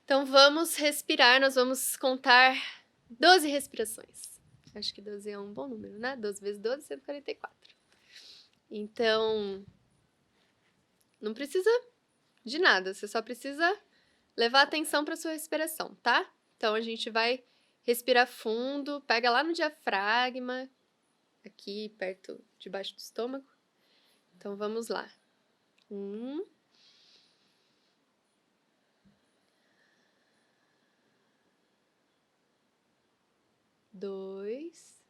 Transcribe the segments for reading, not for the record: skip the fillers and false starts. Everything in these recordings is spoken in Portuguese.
Então vamos respirar, nós vamos contar 12 respirações. Acho que 12 é um bom número, né? 12 vezes 12, 144. Então, não precisa de nada, você só precisa levar atenção para sua respiração, tá? Então a gente vai respirar fundo, pega lá no diafragma, aqui perto, debaixo do estômago. Então vamos lá. 1, 2,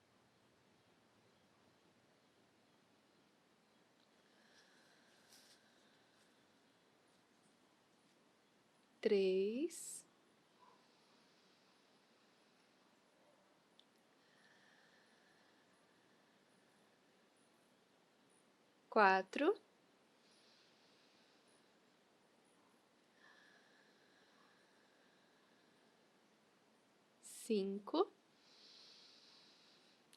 3, 4, 5.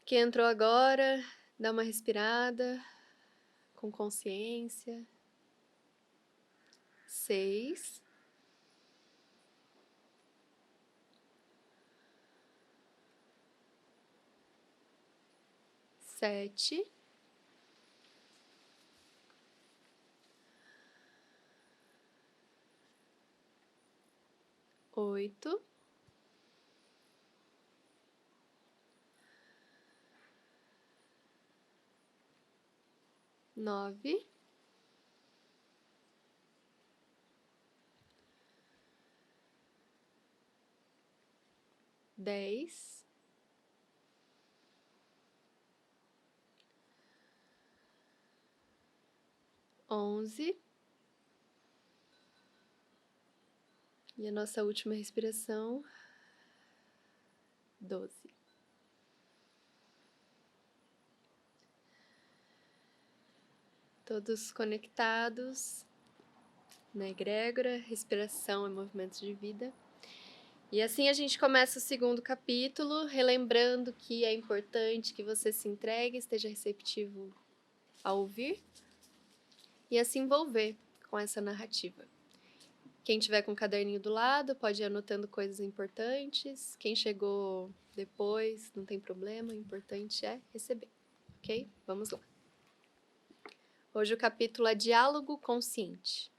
Quem entrou agora, dá uma respirada com consciência. 6. 7. 8. 9. 10. 11. E a nossa última respiração, 12. Todos conectados na egrégora, respiração e movimentos de vida. E assim a gente começa o segundo capítulo, relembrando que é importante que você se entregue, esteja receptivo a ouvir e a se envolver com essa narrativa. Quem tiver com o caderninho do lado pode ir anotando coisas importantes. Quem chegou depois, não tem problema, o importante é receber, ok? Vamos lá. Hoje o capítulo é Diálogo Consciente.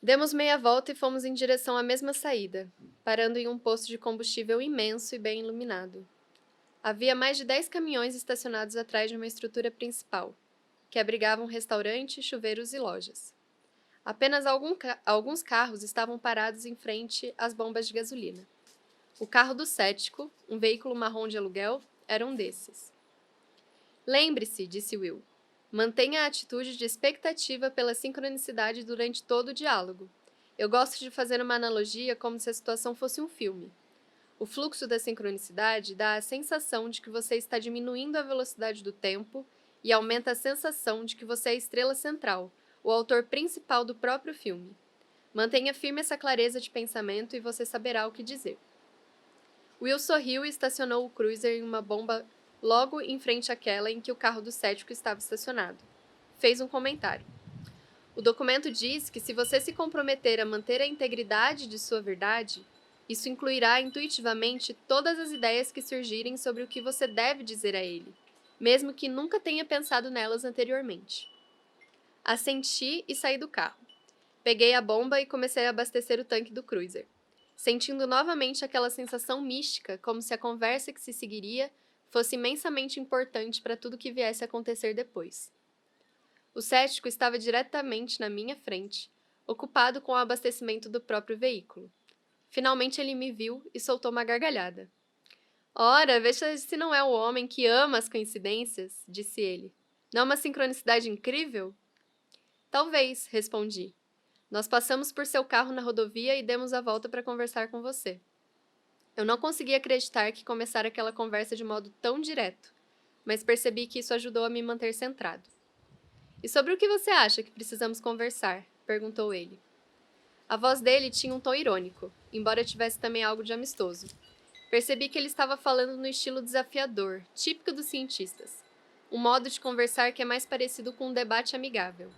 Demos meia volta e fomos em direção à mesma saída, parando em um posto de combustível imenso e bem iluminado. Havia mais de 10 caminhões estacionados atrás de uma estrutura principal, que abrigava um restaurante, chuveiros e lojas. Apenas alguns carros estavam parados em frente às bombas de gasolina. O carro do cético, um veículo marrom de aluguel, era um desses. Lembre-se, disse Will. Mantenha a atitude de expectativa pela sincronicidade durante todo o diálogo. Eu gosto de fazer uma analogia como se a situação fosse um filme. O fluxo da sincronicidade dá a sensação de que você está diminuindo a velocidade do tempo e aumenta a sensação de que você é a estrela central, o autor principal do próprio filme. Mantenha firme essa clareza de pensamento e você saberá o que dizer. Will sorriu e estacionou o cruiser em uma bomba logo em frente àquela em que o carro do cético estava estacionado. Fez um comentário. O documento diz que se você se comprometer a manter a integridade de sua verdade, isso incluirá intuitivamente todas as ideias que surgirem sobre o que você deve dizer a ele, mesmo que nunca tenha pensado nelas anteriormente. Assenti e saí do carro. Peguei a bomba e comecei a abastecer o tanque do cruiser, sentindo novamente aquela sensação mística, como se a conversa que se seguiria fosse imensamente importante para tudo que viesse a acontecer depois. O cético estava diretamente na minha frente, ocupado com o abastecimento do próprio veículo. Finalmente ele me viu e soltou uma gargalhada. Ora, veja se não é o homem que ama as coincidências, disse ele. Não é uma sincronicidade incrível? Talvez, respondi. Nós passamos por seu carro na rodovia e demos a volta para conversar com você. Eu não consegui acreditar que começara aquela conversa de modo tão direto, mas percebi que isso ajudou a me manter centrado. E sobre o que você acha que precisamos conversar? Perguntou ele. A voz dele tinha um tom irônico, embora tivesse também algo de amistoso. Percebi que ele estava falando no estilo desafiador, típico dos cientistas. Um modo de conversar que é mais parecido com um debate amigável.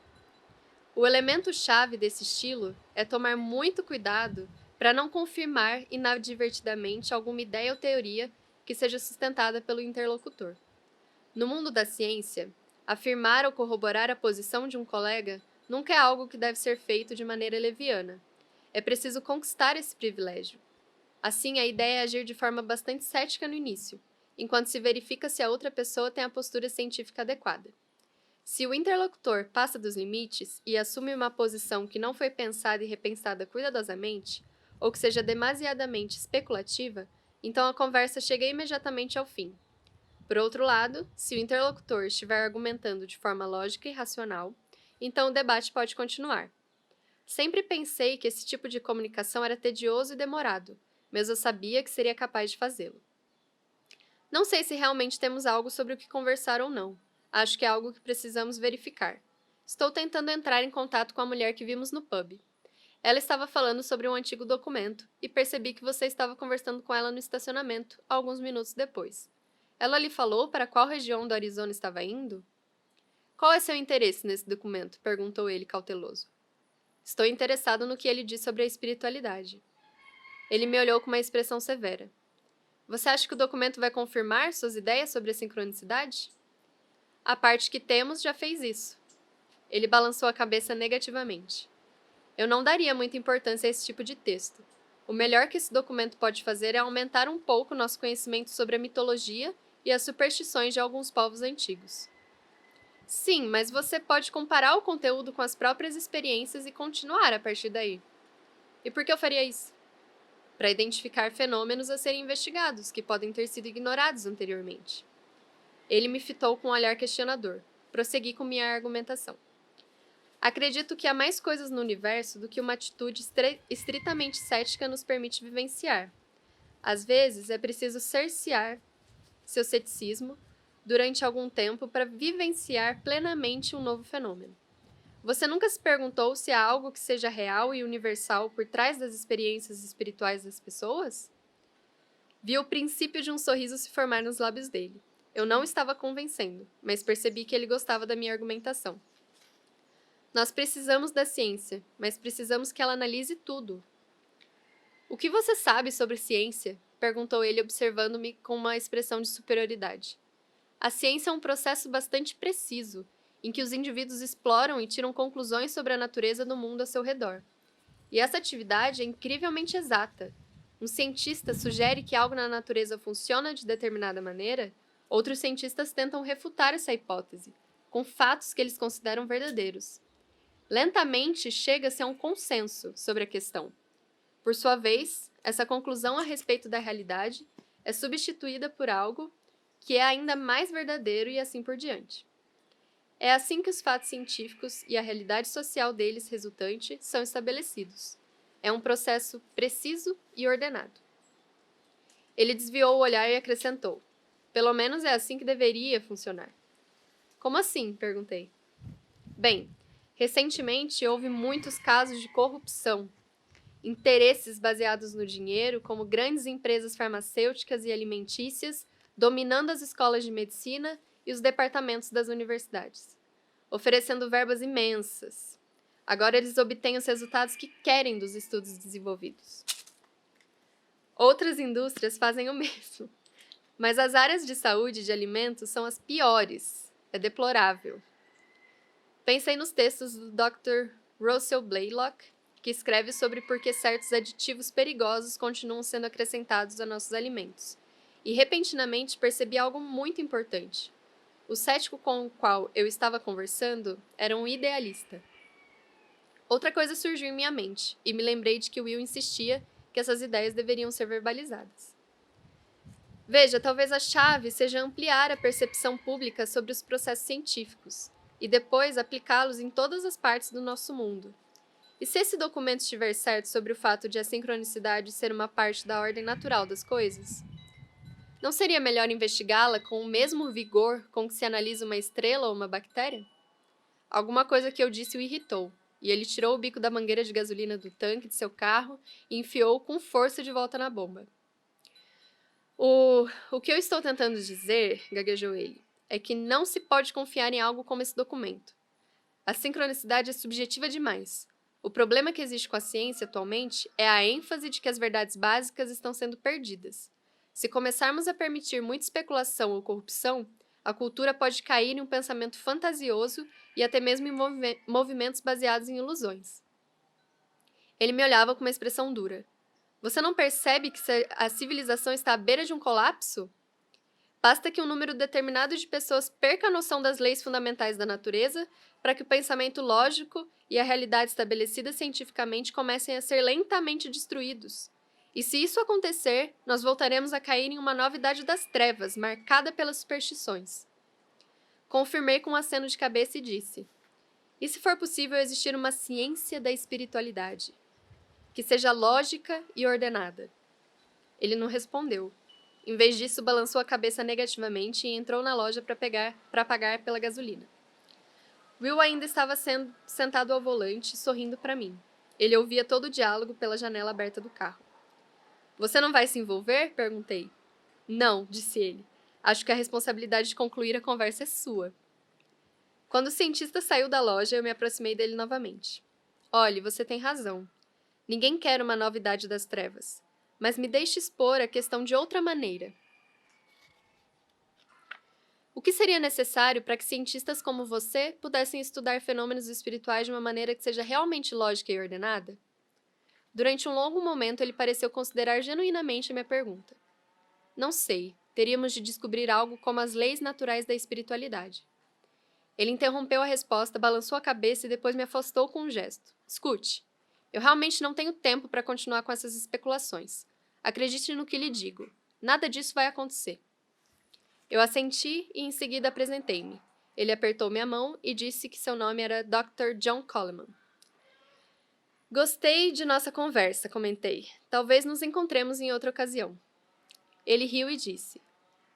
O elemento-chave desse estilo é tomar muito cuidado para não confirmar inadvertidamente alguma ideia ou teoria que seja sustentada pelo interlocutor. No mundo da ciência, afirmar ou corroborar a posição de um colega nunca é algo que deve ser feito de maneira leviana. É preciso conquistar esse privilégio. Assim, a ideia é agir de forma bastante cética no início, enquanto se verifica se a outra pessoa tem a postura científica adequada. Se o interlocutor passa dos limites e assume uma posição que não foi pensada e repensada cuidadosamente, ou que seja demasiadamente especulativa, então a conversa chega imediatamente ao fim. Por outro lado, se o interlocutor estiver argumentando de forma lógica e racional, então o debate pode continuar. Sempre pensei que esse tipo de comunicação era tedioso e demorado, mas eu sabia que seria capaz de fazê-lo. Não sei se realmente temos algo sobre o que conversar ou não. Acho que é algo que precisamos verificar. Estou tentando entrar em contato com a mulher que vimos no pub. Ela estava falando sobre um antigo documento e percebi que você estava conversando com ela no estacionamento, alguns minutos depois. Ela lhe falou para qual região do Arizona estava indo? Qual é seu interesse nesse documento? Perguntou ele, cauteloso. Estou interessado no que ele diz sobre a espiritualidade. Ele me olhou com uma expressão severa. Você acha que o documento vai confirmar suas ideias sobre a sincronicidade? A parte que temos já fez isso. Ele balançou a cabeça negativamente. Eu não daria muita importância a esse tipo de texto. O melhor que esse documento pode fazer é aumentar um pouco nosso conhecimento sobre a mitologia e as superstições de alguns povos antigos. Sim, mas você pode comparar o conteúdo com as próprias experiências e continuar a partir daí. E por que eu faria isso? Para identificar fenômenos a serem investigados, que podem ter sido ignorados anteriormente. Ele me fitou com um olhar questionador. Prossegui com minha argumentação. Acredito que há mais coisas no universo do que uma atitude estritamente cética nos permite vivenciar. Às vezes, é preciso cercear seu ceticismo durante algum tempo para vivenciar plenamente um novo fenômeno. Você nunca se perguntou se há algo que seja real e universal por trás das experiências espirituais das pessoas? Vi o princípio de um sorriso se formar nos lábios dele. Eu não estava convencendo, mas percebi que ele gostava da minha argumentação. Nós precisamos da ciência, mas precisamos que ela analise tudo. O que você sabe sobre ciência? Perguntou ele, observando-me com uma expressão de superioridade. A ciência é um processo bastante preciso, em que os indivíduos exploram e tiram conclusões sobre a natureza do mundo a seu redor. E essa atividade é incrivelmente exata. Um cientista sugere que algo na natureza funciona de determinada maneira, outros cientistas tentam refutar essa hipótese, com fatos que eles consideram verdadeiros. Lentamente chega-se a um consenso sobre a questão. Por sua vez, essa conclusão a respeito da realidade é substituída por algo que é ainda mais verdadeiro e assim por diante. É assim que os fatos científicos e a realidade social deles resultante são estabelecidos. É um processo preciso e ordenado. Ele desviou o olhar e acrescentou: pelo menos é assim que deveria funcionar. Como assim? Perguntei. Bem, recentemente houve muitos casos de corrupção. Interesses baseados no dinheiro, como grandes empresas farmacêuticas e alimentícias, dominando as escolas de medicina e os departamentos das universidades, oferecendo verbas imensas. Agora eles obtêm os resultados que querem dos estudos desenvolvidos. Outras indústrias fazem o mesmo. Mas as áreas de saúde e de alimentos são as piores. É deplorável. Pensei nos textos do Dr. Russell Blaylock, que escreve sobre por que certos aditivos perigosos continuam sendo acrescentados a nossos alimentos. E repentinamente percebi algo muito importante. O cético com o qual eu estava conversando era um idealista. Outra coisa surgiu em minha mente, e me lembrei de que Will insistia que essas ideias deveriam ser verbalizadas. Veja, talvez a chave seja ampliar a percepção pública sobre os processos científicos, e depois aplicá-los em todas as partes do nosso mundo. E se esse documento estiver certo sobre o fato de a sincronicidade ser uma parte da ordem natural das coisas? Não seria melhor investigá-la com o mesmo vigor com que se analisa uma estrela ou uma bactéria? Alguma coisa que eu disse o irritou, e ele tirou o bico da mangueira de gasolina do tanque de seu carro e enfiou com força de volta na bomba. O que eu estou tentando dizer, gaguejou ele, é que não se pode confiar em algo como esse documento. A sincronicidade é subjetiva demais. O problema que existe com a ciência atualmente é a ênfase de que as verdades básicas estão sendo perdidas. Se começarmos a permitir muita especulação ou corrupção, a cultura pode cair em um pensamento fantasioso e até mesmo em movimentos baseados em ilusões. Ele me olhava com uma expressão dura. Você não percebe que a civilização está à beira de um colapso? Basta que um número determinado de pessoas perca a noção das leis fundamentais da natureza para que o pensamento lógico e a realidade estabelecida cientificamente comecem a ser lentamente destruídos. E se isso acontecer, nós voltaremos a cair em uma nova idade das trevas, marcada pelas superstições. Confirmei com um aceno de cabeça e disse: e se for possível existir uma ciência da espiritualidade, que seja lógica e ordenada? Ele não respondeu. Em vez disso, balançou a cabeça negativamente e entrou na loja para pagar pela gasolina. Will ainda estava sentado ao volante, sorrindo para mim. Ele ouvia todo o diálogo pela janela aberta do carro. Você não vai se envolver? Perguntei. Não, disse ele. Acho que a responsabilidade de concluir a conversa é sua. Quando o cientista saiu da loja, eu me aproximei dele novamente. Olhe, você tem razão. Ninguém quer uma nova idade das trevas. Mas me deixe expor a questão de outra maneira. O que seria necessário para que cientistas como você pudessem estudar fenômenos espirituais de uma maneira que seja realmente lógica e ordenada? Durante um longo momento, ele pareceu considerar genuinamente a minha pergunta. Não sei, teríamos de descobrir algo como as leis naturais da espiritualidade. Ele interrompeu a resposta, balançou a cabeça e depois me afastou com um gesto. Escute, eu realmente não tenho tempo para continuar com essas especulações. Acredite no que lhe digo. Nada disso vai acontecer. Eu assenti e em seguida apresentei-me. Ele apertou minha mão e disse que seu nome era Dr. John Coleman. Gostei de nossa conversa, comentei. Talvez nos encontremos em outra ocasião. Ele riu e disse: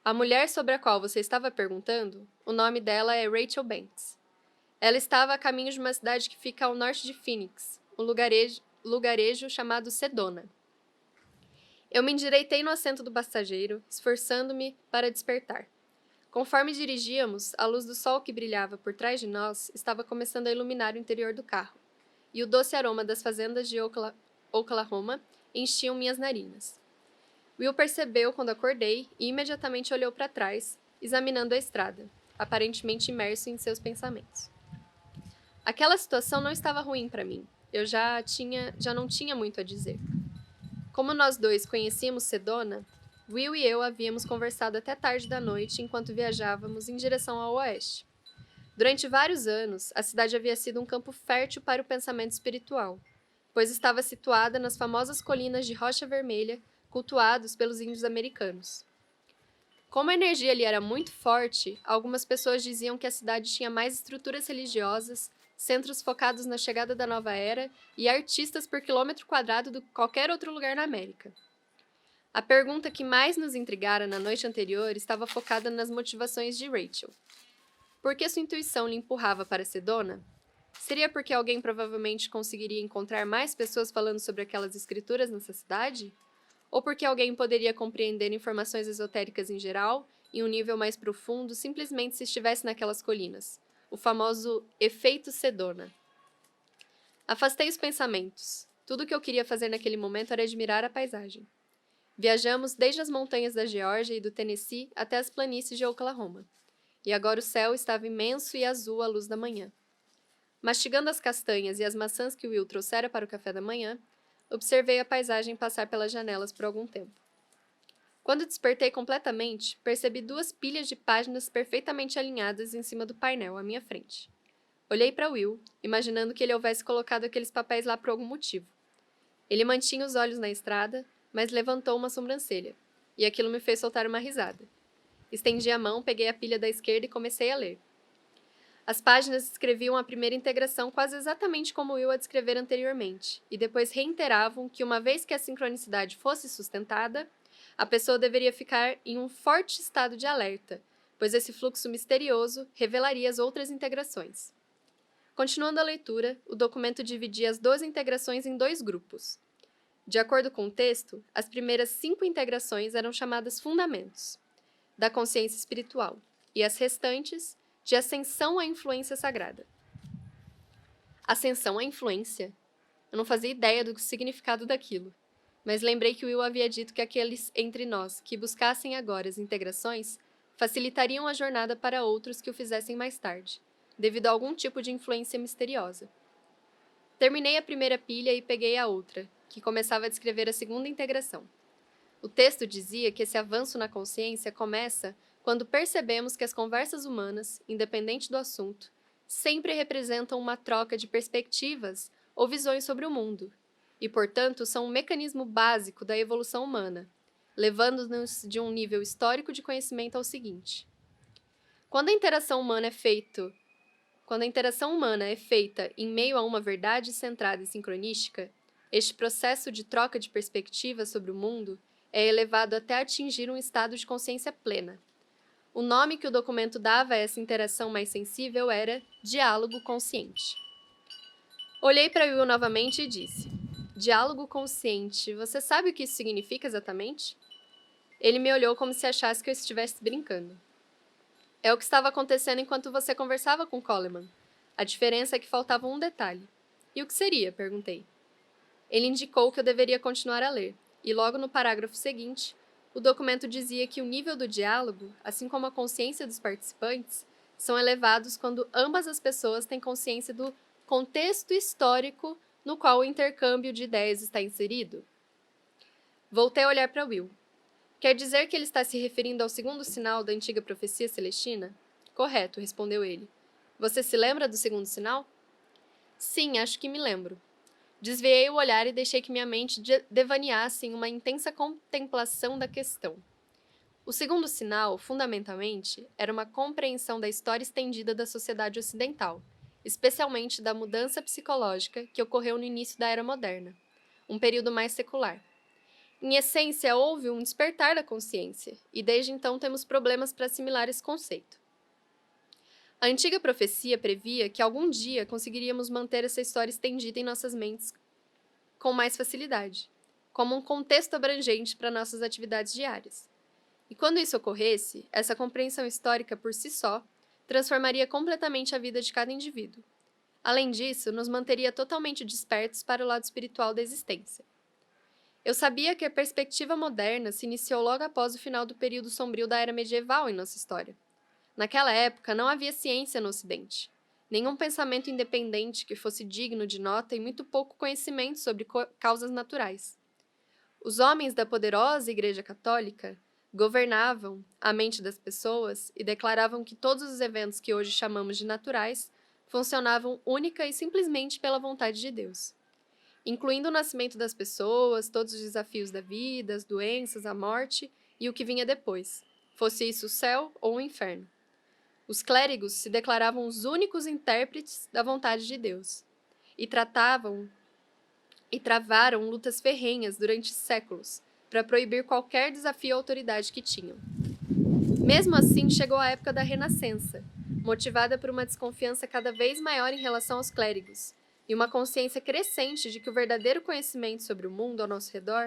a mulher sobre a qual você estava perguntando, o nome dela é Rachel Banks. Ela estava a caminho de uma cidade que fica ao norte de Phoenix, um lugarejo chamado Sedona. Eu me endireitei no assento do passageiro, esforçando-me para despertar. Conforme dirigíamos, a luz do sol que brilhava por trás de nós estava começando a iluminar o interior do carro, e o doce aroma das fazendas de Oklahoma enchiam minhas narinas. Will percebeu quando acordei e imediatamente olhou para trás, examinando a estrada, aparentemente imerso em seus pensamentos. Aquela situação não estava ruim para mim. Eu já não tinha muito a dizer. Como nós dois conhecíamos Sedona, Will e eu havíamos conversado até tarde da noite enquanto viajávamos em direção ao oeste. Durante vários anos, a cidade havia sido um campo fértil para o pensamento espiritual, pois estava situada nas famosas colinas de Rocha Vermelha, cultuados pelos índios americanos. Como a energia ali era muito forte, algumas pessoas diziam que a cidade tinha mais estruturas religiosas, centros focados na chegada da nova era e artistas por quilômetro quadrado do que qualquer outro lugar na América. A pergunta que mais nos intrigara na noite anterior estava focada nas motivações de Rachel. Por que sua intuição lhe empurrava para Sedona? Seria porque alguém provavelmente conseguiria encontrar mais pessoas falando sobre aquelas escrituras nessa cidade? Ou porque alguém poderia compreender informações esotéricas em geral, em um nível mais profundo, simplesmente se estivesse naquelas colinas? O famoso efeito Sedona. Afastei os pensamentos. Tudo o que eu queria fazer naquele momento era admirar a paisagem. Viajamos desde as montanhas da Geórgia e do Tennessee até as planícies de Oklahoma. E agora o céu estava imenso e azul à luz da manhã. Mastigando as castanhas e as maçãs que Will trouxera para o café da manhã, observei a paisagem passar pelas janelas por algum tempo. Quando despertei completamente, percebi 2 pilhas de páginas perfeitamente alinhadas em cima do painel à minha frente. Olhei para Will, imaginando que ele houvesse colocado aqueles papéis lá por algum motivo. Ele mantinha os olhos na estrada, mas levantou uma sobrancelha, e aquilo me fez soltar uma risada. Estendi a mão, peguei a pilha da esquerda e comecei a ler. As páginas descreviam a primeira integração quase exatamente como Will a descrever anteriormente, e depois reiteravam que uma vez que a sincronicidade fosse sustentada, a pessoa deveria ficar em um forte estado de alerta, pois esse fluxo misterioso revelaria as outras integrações. Continuando a leitura, o documento dividia as 12 integrações em 2 grupos. De acordo com o texto, as primeiras 5 integrações eram chamadas fundamentos da consciência espiritual, e as restantes, de ascensão à influência sagrada. Ascensão à influência? Eu não fazia ideia do significado daquilo, mas lembrei que Will havia dito que aqueles entre nós que buscassem agora as integrações facilitariam a jornada para outros que o fizessem mais tarde, devido a algum tipo de influência misteriosa. Terminei a primeira pilha e peguei a outra, que começava a descrever a segunda integração. O texto dizia que esse avanço na consciência começa quando percebemos que as conversas humanas, independente do assunto, sempre representam uma troca de perspectivas ou visões sobre o mundo, e, portanto, são um mecanismo básico da evolução humana, levando-nos de um nível histórico de conhecimento ao seguinte. Quando a interação humana é feita em meio a uma verdade centrada e sincronística, este processo de troca de perspectivas sobre o mundo é elevado até atingir um estado de consciência plena. O nome que o documento dava a essa interação mais sensível era diálogo consciente. Olhei para Will novamente e disse: diálogo consciente, você sabe o que isso significa exatamente? Ele me olhou como se achasse que eu estivesse brincando. É o que estava acontecendo enquanto você conversava com Coleman. A diferença é que faltava um detalhe. E o que seria? Perguntei. Ele indicou que eu deveria continuar a ler, e logo no parágrafo seguinte, o documento dizia que o nível do diálogo, assim como a consciência dos participantes, são elevados quando ambas as pessoas têm consciência do contexto histórico no qual o intercâmbio de ideias está inserido. Voltei a olhar para Will. Quer dizer que ele está se referindo ao segundo sinal da antiga profecia celestina? Correto, respondeu ele. Você se lembra do segundo sinal? Sim, acho que me lembro. Desviei o olhar e deixei que minha mente devaneasse em uma intensa contemplação da questão. O segundo sinal, fundamentalmente, era uma compreensão da história estendida da sociedade ocidental, especialmente da mudança psicológica que ocorreu no início da Era Moderna, um período mais secular. Em essência, houve um despertar da consciência, e desde então temos problemas para assimilar esse conceito. A antiga profecia previa que algum dia conseguiríamos manter essa história estendida em nossas mentes com mais facilidade, como um contexto abrangente para nossas atividades diárias. E quando isso ocorresse, essa compreensão histórica por si só transformaria completamente a vida de cada indivíduo. Além disso, nos manteria totalmente despertos para o lado espiritual da existência. Eu sabia que a perspectiva moderna se iniciou logo após o final do período sombrio da Era Medieval em nossa história. Naquela época, não havia ciência no Ocidente, nenhum pensamento independente que fosse digno de nota e muito pouco conhecimento sobre causas naturais. Os homens da poderosa Igreja Católica governavam a mente das pessoas e declaravam que todos os eventos que hoje chamamos de naturais funcionavam única e simplesmente pela vontade de Deus, incluindo o nascimento das pessoas, todos os desafios da vida, as doenças, a morte e o que vinha depois, fosse isso o céu ou o inferno. Os clérigos se declaravam os únicos intérpretes da vontade de Deus e travaram lutas ferrenhas durante séculos para proibir qualquer desafio à autoridade que tinham. Mesmo assim, chegou a época da Renascença, motivada por uma desconfiança cada vez maior em relação aos clérigos e uma consciência crescente de que o verdadeiro conhecimento sobre o mundo ao nosso redor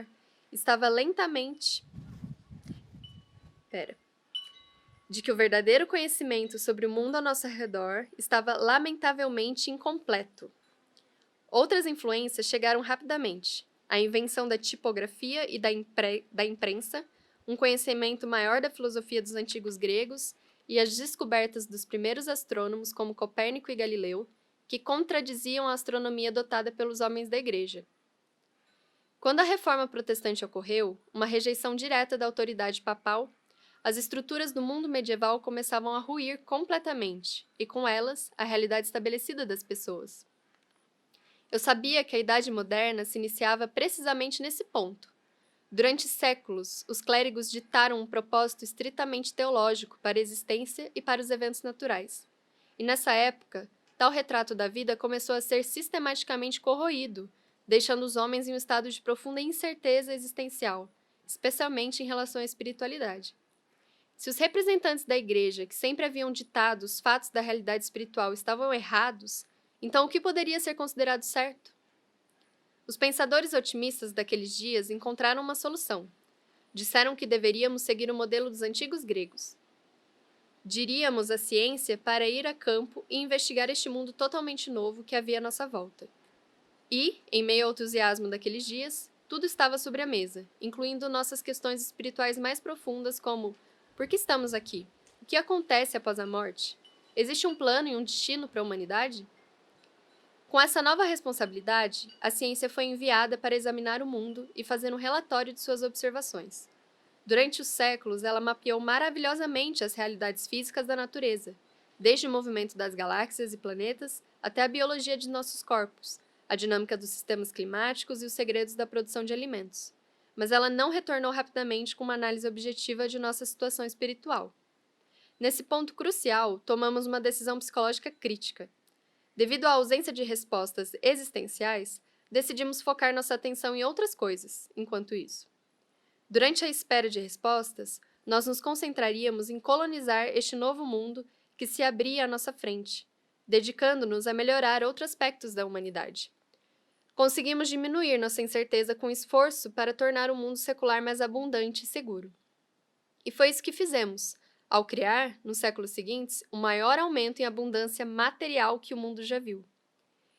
estava lamentavelmente incompleto. Outras influências chegaram rapidamente. A invenção da tipografia e da imprensa, um conhecimento maior da filosofia dos antigos gregos e as descobertas dos primeiros astrônomos como Copérnico e Galileu, que contradiziam a astronomia adotada pelos homens da Igreja. Quando a Reforma Protestante ocorreu, uma rejeição direta da autoridade papal, as estruturas do mundo medieval começavam a ruir completamente, e com elas, a realidade estabelecida das pessoas. Eu sabia que a Idade Moderna se iniciava precisamente nesse ponto. Durante séculos, os clérigos ditaram um propósito estritamente teológico para a existência e para os eventos naturais. E nessa época, tal retrato da vida começou a ser sistematicamente corroído, deixando os homens em um estado de profunda incerteza existencial, especialmente em relação à espiritualidade. Se os representantes da Igreja, que sempre haviam ditado os fatos da realidade espiritual, estavam errados, então o que poderia ser considerado certo? Os pensadores otimistas daqueles dias encontraram uma solução. Disseram que deveríamos seguir o modelo dos antigos gregos. Diríamos a ciência para ir a campo e investigar este mundo totalmente novo que havia à nossa volta. E, em meio ao entusiasmo daqueles dias, tudo estava sobre a mesa, incluindo nossas questões espirituais mais profundas como: por que estamos aqui? O que acontece após a morte? Existe um plano e um destino para a humanidade? Com essa nova responsabilidade, a ciência foi enviada para examinar o mundo e fazer um relatório de suas observações. Durante os séculos, ela mapeou maravilhosamente as realidades físicas da natureza, desde o movimento das galáxias e planetas até a biologia de nossos corpos, a dinâmica dos sistemas climáticos e os segredos da produção de alimentos. Mas ela não retornou rapidamente com uma análise objetiva de nossa situação espiritual. Nesse ponto crucial, tomamos uma decisão psicológica crítica. Devido à ausência de respostas existenciais, decidimos focar nossa atenção em outras coisas, enquanto isso. Durante a espera de respostas, nós nos concentraríamos em colonizar este novo mundo que se abria à nossa frente, dedicando-nos a melhorar outros aspectos da humanidade. Conseguimos diminuir nossa incerteza com esforço para tornar o mundo secular mais abundante e seguro. E foi isso que fizemos, ao criar, nos séculos seguintes, o maior aumento em abundância material que o mundo já viu.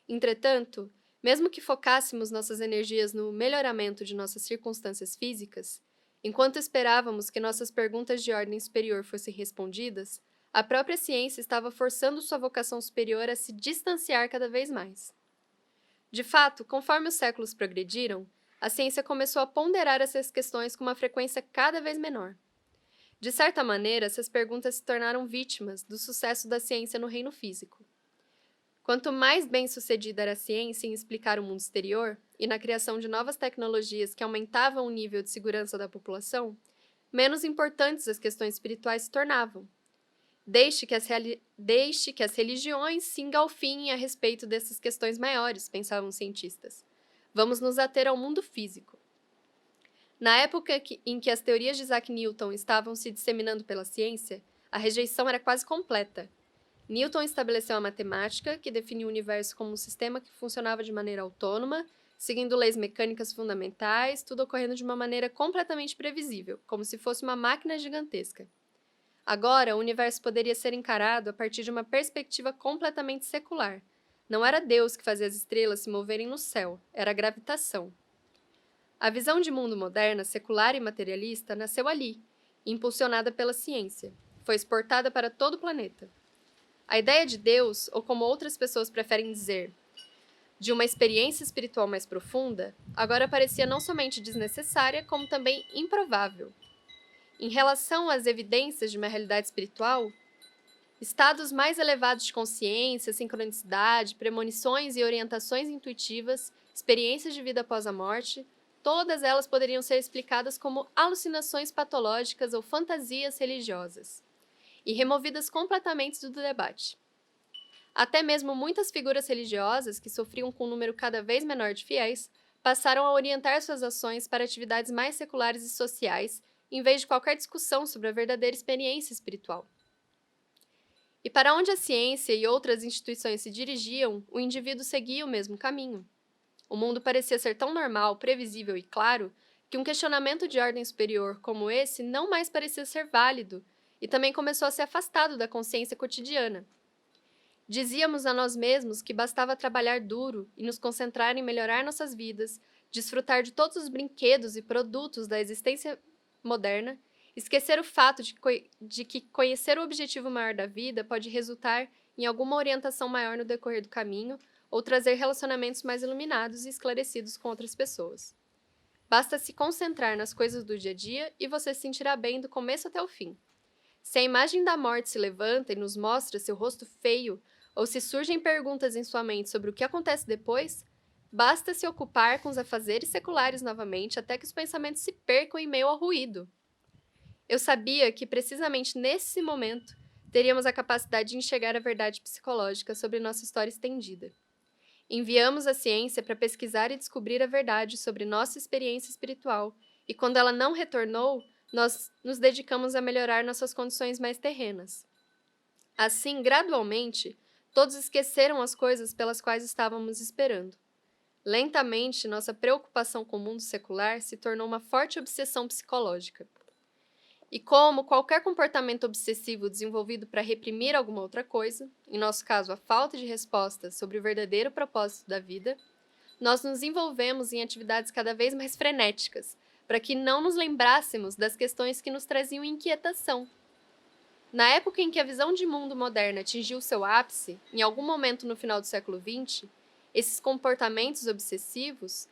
Entretanto, mesmo que focássemos nossas energias no melhoramento de nossas circunstâncias físicas, enquanto esperávamos que nossas perguntas de ordem superior fossem respondidas, a própria ciência estava forçando sua vocação superior a se distanciar cada vez mais. De fato, conforme os séculos progrediram, a ciência começou a ponderar essas questões com uma frequência cada vez menor. De certa maneira, essas perguntas se tornaram vítimas do sucesso da ciência no reino físico. Quanto mais bem-sucedida era a ciência em explicar o mundo exterior e na criação de novas tecnologias que aumentavam o nível de segurança da população, menos importantes as questões espirituais se tornavam. Deixe que as religiões se engalfinhem a respeito dessas questões maiores, pensavam os cientistas. Vamos nos ater ao mundo físico. Na época em que as teorias de Isaac Newton estavam se disseminando pela ciência, a rejeição era quase completa. Newton estabeleceu a matemática, que definiu o universo como um sistema que funcionava de maneira autônoma, seguindo leis mecânicas fundamentais, tudo ocorrendo de uma maneira completamente previsível, como se fosse uma máquina gigantesca. Agora, o universo poderia ser encarado a partir de uma perspectiva completamente secular. Não era Deus que fazia as estrelas se moverem no céu, era a gravitação. A visão de mundo moderna, secular e materialista, nasceu ali, impulsionada pela ciência. Foi exportada para todo o planeta. A ideia de Deus, ou como outras pessoas preferem dizer, de uma experiência espiritual mais profunda, agora parecia não somente desnecessária, como também improvável. Em relação às evidências de uma realidade espiritual, estados mais elevados de consciência, sincronicidade, premonições e orientações intuitivas, experiências de vida após a morte, todas elas poderiam ser explicadas como alucinações patológicas ou fantasias religiosas, e removidas completamente do debate. Até mesmo muitas figuras religiosas, que sofriam com um número cada vez menor de fiéis, passaram a orientar suas ações para atividades mais seculares e sociais, em vez de qualquer discussão sobre a verdadeira experiência espiritual. E para onde a ciência e outras instituições se dirigiam, o indivíduo seguia o mesmo caminho. O mundo parecia ser tão normal, previsível e claro, que um questionamento de ordem superior como esse não mais parecia ser válido, e também começou a ser afastado da consciência cotidiana. Dizíamos a nós mesmos que bastava trabalhar duro e nos concentrar em melhorar nossas vidas, desfrutar de todos os brinquedos e produtos da existência moderna, esquecer o fato de que conhecer o objetivo maior da vida pode resultar em alguma orientação maior no decorrer do caminho ou trazer relacionamentos mais iluminados e esclarecidos com outras pessoas. Basta se concentrar nas coisas do dia a dia e você se sentirá bem do começo até o fim. Se a imagem da morte se levanta e nos mostra seu rosto feio, ou se surgem perguntas em sua mente sobre o que acontece depois, basta se ocupar com os afazeres seculares novamente até que os pensamentos se percam em meio ao ruído. Eu sabia que, precisamente nesse momento, teríamos a capacidade de enxergar a verdade psicológica sobre nossa história estendida. Enviamos a ciência para pesquisar e descobrir a verdade sobre nossa experiência espiritual, e quando ela não retornou, nós nos dedicamos a melhorar nossas condições mais terrenas. Assim, gradualmente, todos esqueceram as coisas pelas quais estávamos esperando. Lentamente, nossa preocupação com o mundo secular se tornou uma forte obsessão psicológica. E como qualquer comportamento obsessivo desenvolvido para reprimir alguma outra coisa, em nosso caso a falta de respostas sobre o verdadeiro propósito da vida, nós nos envolvemos em atividades cada vez mais frenéticas, para que não nos lembrássemos das questões que nos traziam inquietação. Na época em que a visão de mundo moderna atingiu seu ápice, em algum momento no final do século XX, esses comportamentos obsessivos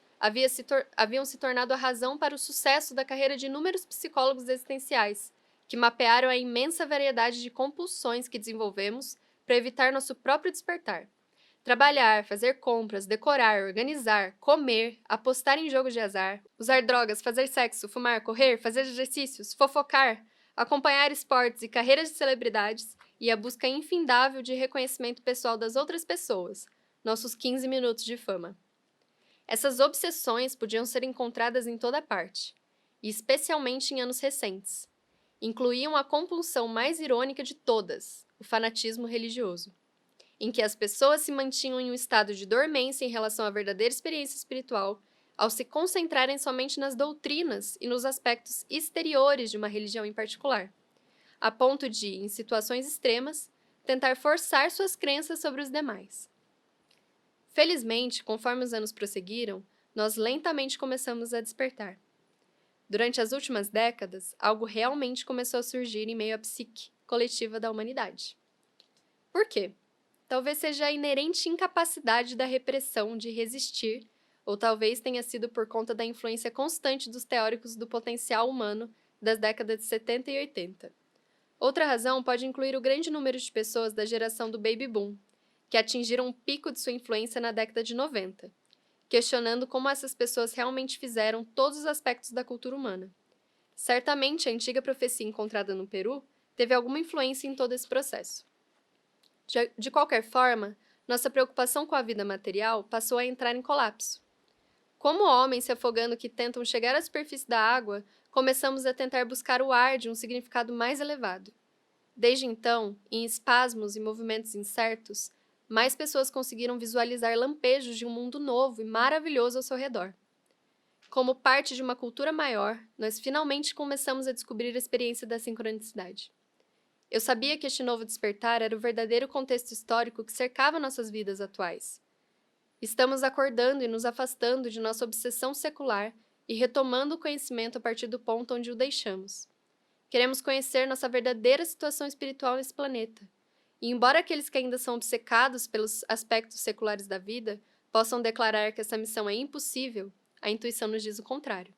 haviam se tornado a razão para o sucesso da carreira de inúmeros psicólogos existenciais, que mapearam a imensa variedade de compulsões que desenvolvemos para evitar nosso próprio despertar. Trabalhar, fazer compras, decorar, organizar, comer, apostar em jogos de azar, usar drogas, fazer sexo, fumar, correr, fazer exercícios, fofocar, acompanhar esportes e carreiras de celebridades e a busca infindável de reconhecimento pessoal das outras pessoas, nossos 15 minutos de fama. Essas obsessões podiam ser encontradas em toda parte, e especialmente em anos recentes. Incluíam a compulsão mais irônica de todas, o fanatismo religioso, em que as pessoas se mantinham em um estado de dormência em relação à verdadeira experiência espiritual, ao se concentrarem somente nas doutrinas e nos aspectos exteriores de uma religião em particular, a ponto de, em situações extremas, tentar forçar suas crenças sobre os demais. Felizmente, conforme os anos prosseguiram, nós lentamente começamos a despertar. Durante as últimas décadas, algo realmente começou a surgir em meio à psique coletiva da humanidade. Por quê? Talvez seja a inerente incapacidade da repressão de resistir, ou talvez tenha sido por conta da influência constante dos teóricos do potencial humano das décadas de 70 e 80. Outra razão pode incluir o grande número de pessoas da geração do Baby Boom, que atingiram um pico de sua influência na década de 90, questionando como essas pessoas realmente fizeram todos os aspectos da cultura humana. Certamente, a antiga profecia encontrada no Peru teve alguma influência em todo esse processo. De qualquer forma, nossa preocupação com a vida material passou a entrar em colapso. Como homens se afogando que tentam chegar à superfície da água, começamos a tentar buscar o ar de um significado mais elevado. Desde então, em espasmos e movimentos incertos, mais pessoas conseguiram visualizar lampejos de um mundo novo e maravilhoso ao seu redor. Como parte de uma cultura maior, nós finalmente começamos a descobrir a experiência da sincronicidade. Eu sabia que este novo despertar era o verdadeiro contexto histórico que cercava nossas vidas atuais. Estamos acordando e nos afastando de nossa obsessão secular e retomando o conhecimento a partir do ponto onde o deixamos. Queremos conhecer nossa verdadeira situação espiritual nesse planeta. E embora aqueles que ainda são obcecados pelos aspectos seculares da vida possam declarar que essa missão é impossível, a intuição nos diz o contrário.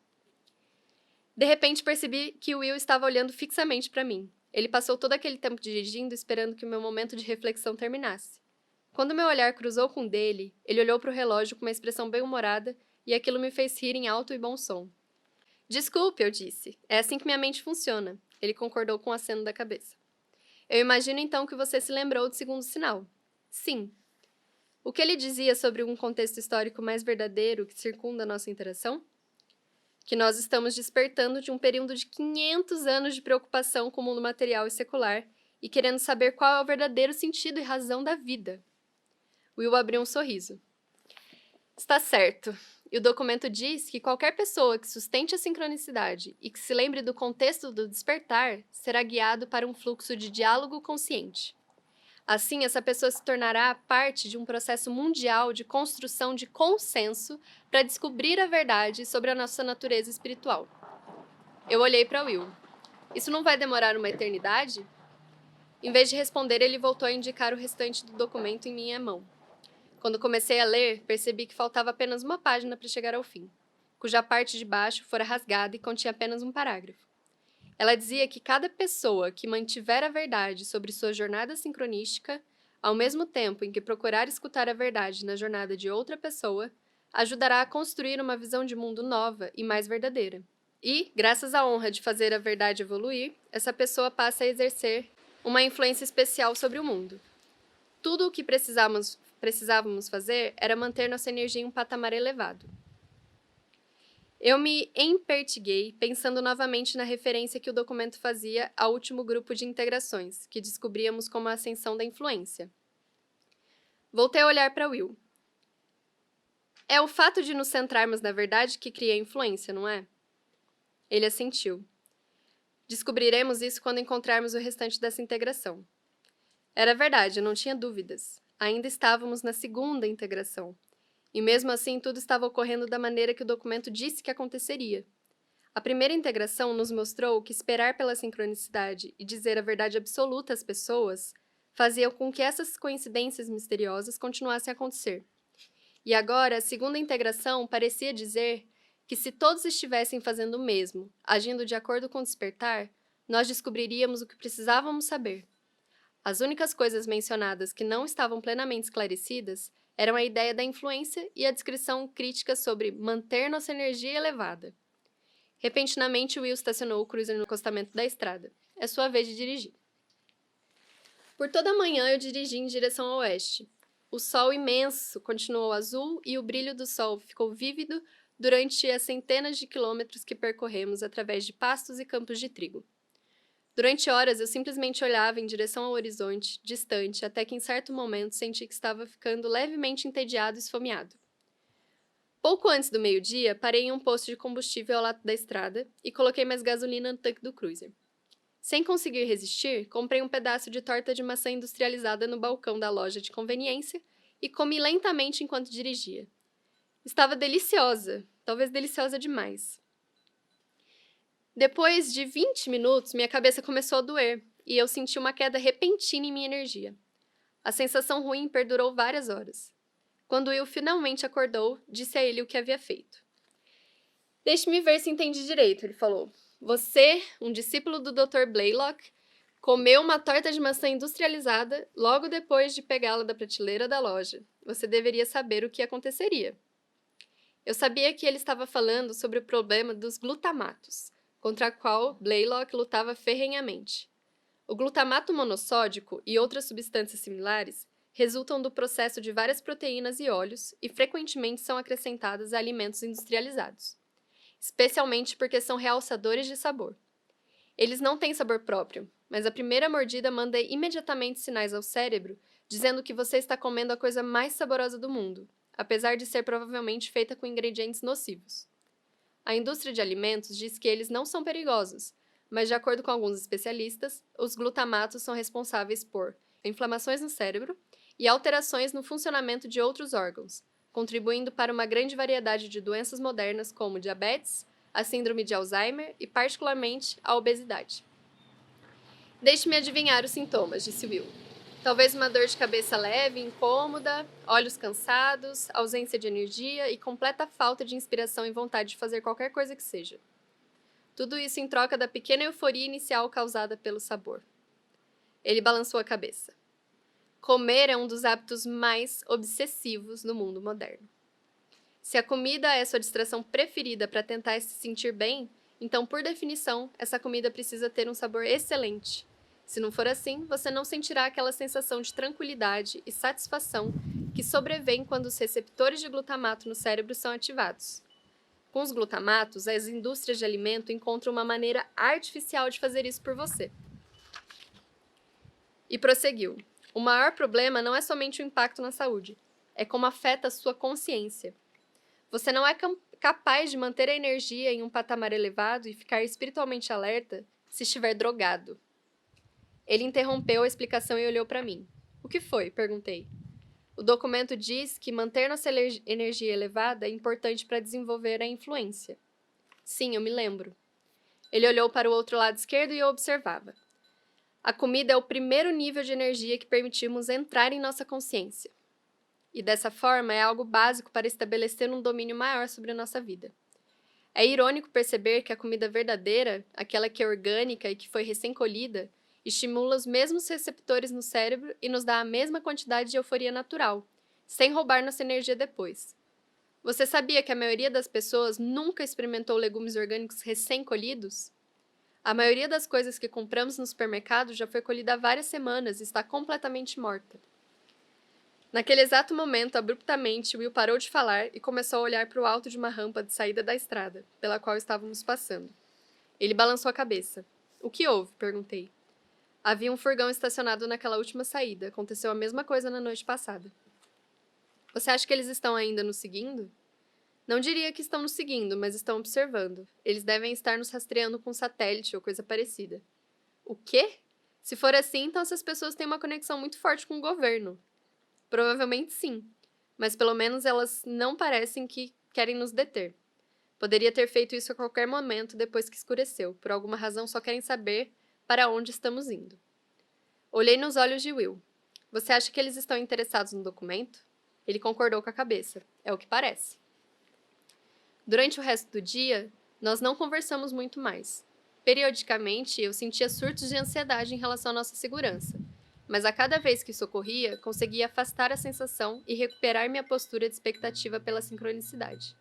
De repente percebi que Will estava olhando fixamente para mim. Ele passou todo aquele tempo dirigindo, esperando que o meu momento de reflexão terminasse. Quando meu olhar cruzou com o dele, ele olhou para o relógio com uma expressão bem-humorada e aquilo me fez rir em alto e bom som. Desculpe, eu disse. É assim que minha mente funciona. Ele concordou com um aceno da cabeça. Eu imagino então que você se lembrou do segundo sinal. Sim. O que ele dizia sobre um contexto histórico mais verdadeiro que circunda a nossa interação? Que nós estamos despertando de um período de 500 anos de preocupação com o mundo material e secular e querendo saber qual é o verdadeiro sentido e razão da vida. Will abriu um sorriso. Está certo. E o documento diz que qualquer pessoa que sustente a sincronicidade e que se lembre do contexto do despertar será guiado para um fluxo de diálogo consciente. Assim, essa pessoa se tornará parte de um processo mundial de construção de consenso para descobrir a verdade sobre a nossa natureza espiritual. Eu olhei para Will. Isso não vai demorar uma eternidade? Em vez de responder, ele voltou a indicar o restante do documento em minha mão. Quando comecei a ler, percebi que faltava apenas uma página para chegar ao fim, cuja parte de baixo fora rasgada e continha apenas um parágrafo. Ela dizia que cada pessoa que mantiver a verdade sobre sua jornada sincronística, ao mesmo tempo em que procurar escutar a verdade na jornada de outra pessoa, ajudará a construir uma visão de mundo nova e mais verdadeira. E, graças à honra de fazer a verdade evoluir, essa pessoa passa a exercer uma influência especial sobre o mundo. Tudo o que precisávamos fazer era manter nossa energia em um patamar elevado. Eu me empertiguei, pensando novamente na referência que o documento fazia ao último grupo de integrações, que descobríamos como a ascensão da influência. Voltei a olhar para Will. É o fato de nos centrarmos na verdade que cria a influência, não é? Ele assentiu. Descobriremos isso quando encontrarmos o restante dessa integração. Era verdade, eu não tinha dúvidas. Ainda estávamos na segunda integração. E mesmo assim, tudo estava ocorrendo da maneira que o documento disse que aconteceria. A primeira integração nos mostrou que esperar pela sincronicidade e dizer a verdade absoluta às pessoas fazia com que essas coincidências misteriosas continuassem a acontecer. E agora, a segunda integração parecia dizer que se todos estivessem fazendo o mesmo, agindo de acordo com o despertar, nós descobriríamos o que precisávamos saber. As únicas coisas mencionadas que não estavam plenamente esclarecidas eram a ideia da influência e a descrição crítica sobre manter nossa energia elevada. Repentinamente, Will estacionou o cruiser no acostamento da estrada. É sua vez de dirigir. Por toda a manhã, eu dirigi em direção ao oeste. O sol imenso continuou azul e o brilho do sol ficou vívido durante as centenas de quilômetros que percorremos através de pastos e campos de trigo. Durante horas, eu simplesmente olhava em direção ao horizonte, distante, até que em certo momento senti que estava ficando levemente entediado e esfomeado. Pouco antes do meio-dia, parei em um posto de combustível ao lado da estrada e coloquei mais gasolina no tanque do cruiser. Sem conseguir resistir, comprei um pedaço de torta de maçã industrializada no balcão da loja de conveniência e comi lentamente enquanto dirigia. Estava deliciosa, talvez deliciosa demais. Depois de 20 minutos, minha cabeça começou a doer e eu senti uma queda repentina em minha energia. A sensação ruim perdurou várias horas. Quando Will finalmente acordou, disse a ele o que havia feito. Deixe-me ver se entendi direito, ele falou. Você, um discípulo do Dr. Blaylock, comeu uma torta de maçã industrializada logo depois de pegá-la da prateleira da loja. Você deveria saber o que aconteceria. Eu sabia que ele estava falando sobre o problema dos glutamatos, contra o qual Blaylock lutava ferrenhamente. O glutamato monossódico e outras substâncias similares resultam do processo de várias proteínas e óleos e frequentemente são acrescentadas a alimentos industrializados, especialmente porque são realçadores de sabor. Eles não têm sabor próprio, mas a primeira mordida manda imediatamente sinais ao cérebro dizendo que você está comendo a coisa mais saborosa do mundo, apesar de ser provavelmente feita com ingredientes nocivos. A indústria de alimentos diz que eles não são perigosos, mas de acordo com alguns especialistas, os glutamatos são responsáveis por inflamações no cérebro e alterações no funcionamento de outros órgãos, contribuindo para uma grande variedade de doenças modernas como diabetes, a síndrome de Alzheimer e, particularmente, a obesidade. Deixe-me adivinhar os sintomas, disse Will. Talvez uma dor de cabeça leve, incômoda, olhos cansados, ausência de energia e completa falta de inspiração e vontade de fazer qualquer coisa que seja. Tudo isso em troca da pequena euforia inicial causada pelo sabor. Ele balançou a cabeça. Comer é um dos hábitos mais obsessivos no mundo moderno. Se a comida é sua distração preferida para tentar se sentir bem, então, por definição, essa comida precisa ter um sabor excelente. Se não for assim, você não sentirá aquela sensação de tranquilidade e satisfação que sobrevém quando os receptores de glutamato no cérebro são ativados. Com os glutamatos, as indústrias de alimento encontram uma maneira artificial de fazer isso por você. E prosseguiu. O maior problema não é somente o impacto na saúde, é como afeta a sua consciência. Você não é capaz de manter a energia em um patamar elevado e ficar espiritualmente alerta se estiver drogado. Ele interrompeu a explicação e olhou para mim. O que foi? Perguntei. O documento diz que manter nossa energia elevada é importante para desenvolver a influência. Sim, eu me lembro. Ele olhou para o outro lado esquerdo e eu observava. A comida é o primeiro nível de energia que permitimos entrar em nossa consciência. E dessa forma é algo básico para estabelecer um domínio maior sobre a nossa vida. É irônico perceber que a comida verdadeira, aquela que é orgânica e que foi recém-colhida, estimula os mesmos receptores no cérebro e nos dá a mesma quantidade de euforia natural, sem roubar nossa energia depois. Você sabia que a maioria das pessoas nunca experimentou legumes orgânicos recém-colhidos? A maioria das coisas que compramos no supermercado já foi colhida há várias semanas e está completamente morta. Naquele exato momento, abruptamente, Will parou de falar e começou a olhar para o alto de uma rampa de saída da estrada, pela qual estávamos passando. Ele balançou a cabeça. O que houve? Perguntei. Havia um furgão estacionado naquela última saída. Aconteceu a mesma coisa na noite passada. Você acha que eles estão ainda nos seguindo? Não diria que estão nos seguindo, mas estão observando. Eles devem estar nos rastreando com satélite ou coisa parecida. O quê? Se for assim, então essas pessoas têm uma conexão muito forte com o governo. Provavelmente sim, mas pelo menos elas não parecem que querem nos deter. Poderia ter feito isso a qualquer momento depois que escureceu. Por alguma razão só querem saber para onde estamos indo. Olhei nos olhos de Will. Você acha que eles estão interessados no documento? Ele concordou com a cabeça. É o que parece. Durante o resto do dia, nós não conversamos muito mais. Periodicamente, eu sentia surtos de ansiedade em relação à nossa segurança, mas a cada vez que isso ocorria, conseguia afastar a sensação e recuperar minha postura de expectativa pela sincronicidade.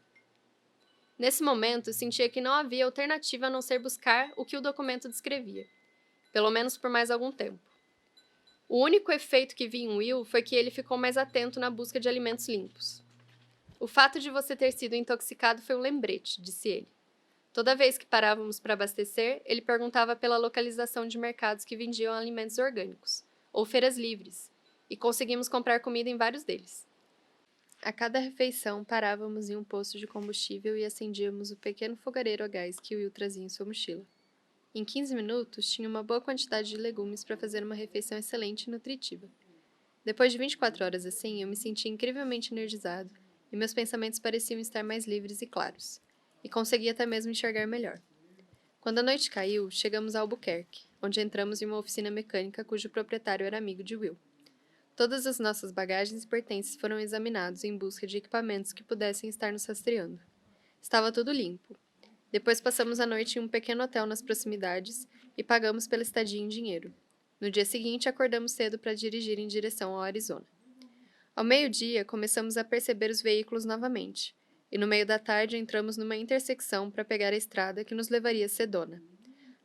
Nesse momento, sentia que não havia alternativa a não ser buscar o que o documento descrevia, pelo menos por mais algum tempo. O único efeito que vi em Will foi que ele ficou mais atento na busca de alimentos limpos. O fato de você ter sido intoxicado foi um lembrete, disse ele. Toda vez que parávamos para abastecer, ele perguntava pela localização de mercados que vendiam alimentos orgânicos, ou feiras livres, e conseguimos comprar comida em vários deles. A cada refeição, parávamos em um posto de combustível e acendíamos o pequeno fogareiro a gás que Will trazia em sua mochila. Em 15 minutos, tinha uma boa quantidade de legumes para fazer uma refeição excelente e nutritiva. Depois de 24 horas assim, eu me sentia incrivelmente energizado e meus pensamentos pareciam estar mais livres e claros, e conseguia até mesmo enxergar melhor. Quando a noite caiu, chegamos a Albuquerque, onde entramos em uma oficina mecânica cujo proprietário era amigo de Will. Todas as nossas bagagens e pertences foram examinados em busca de equipamentos que pudessem estar nos rastreando. Estava tudo limpo. Depois passamos a noite em um pequeno hotel nas proximidades e pagamos pela estadia em dinheiro. No dia seguinte, acordamos cedo para dirigir em direção ao Arizona. Ao meio-dia, começamos a perceber os veículos novamente, e no meio da tarde entramos numa intersecção para pegar a estrada que nos levaria a Sedona,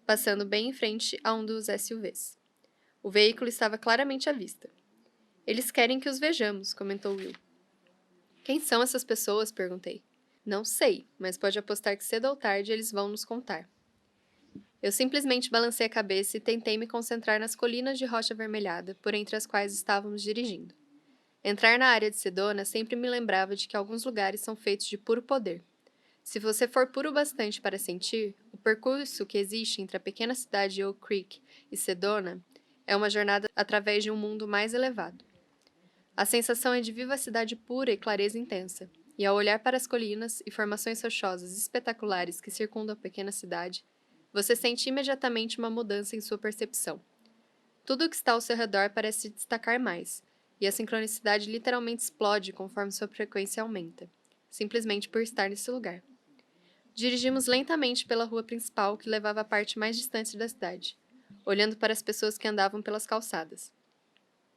passando bem em frente a um dos SUVs. O veículo estava claramente à vista. Eles querem que os vejamos, comentou Will. Quem são essas pessoas? Perguntei. Não sei, mas pode apostar que cedo ou tarde eles vão nos contar. Eu simplesmente balancei a cabeça e tentei me concentrar nas colinas de rocha avermelhada, por entre as quais estávamos dirigindo. Entrar na área de Sedona sempre me lembrava de que alguns lugares são feitos de puro poder. Se você for puro bastante para sentir, o percurso que existe entre a pequena cidade de Oak Creek e Sedona é uma jornada através de um mundo mais elevado. A sensação é de vivacidade pura e clareza intensa, e ao olhar para as colinas e formações rochosas espetaculares que circundam a pequena cidade, você sente imediatamente uma mudança em sua percepção. Tudo o que está ao seu redor parece se destacar mais, e a sincronicidade literalmente explode conforme sua frequência aumenta, simplesmente por estar nesse lugar. Dirigimos lentamente pela rua principal que levava à parte mais distante da cidade, olhando para as pessoas que andavam pelas calçadas.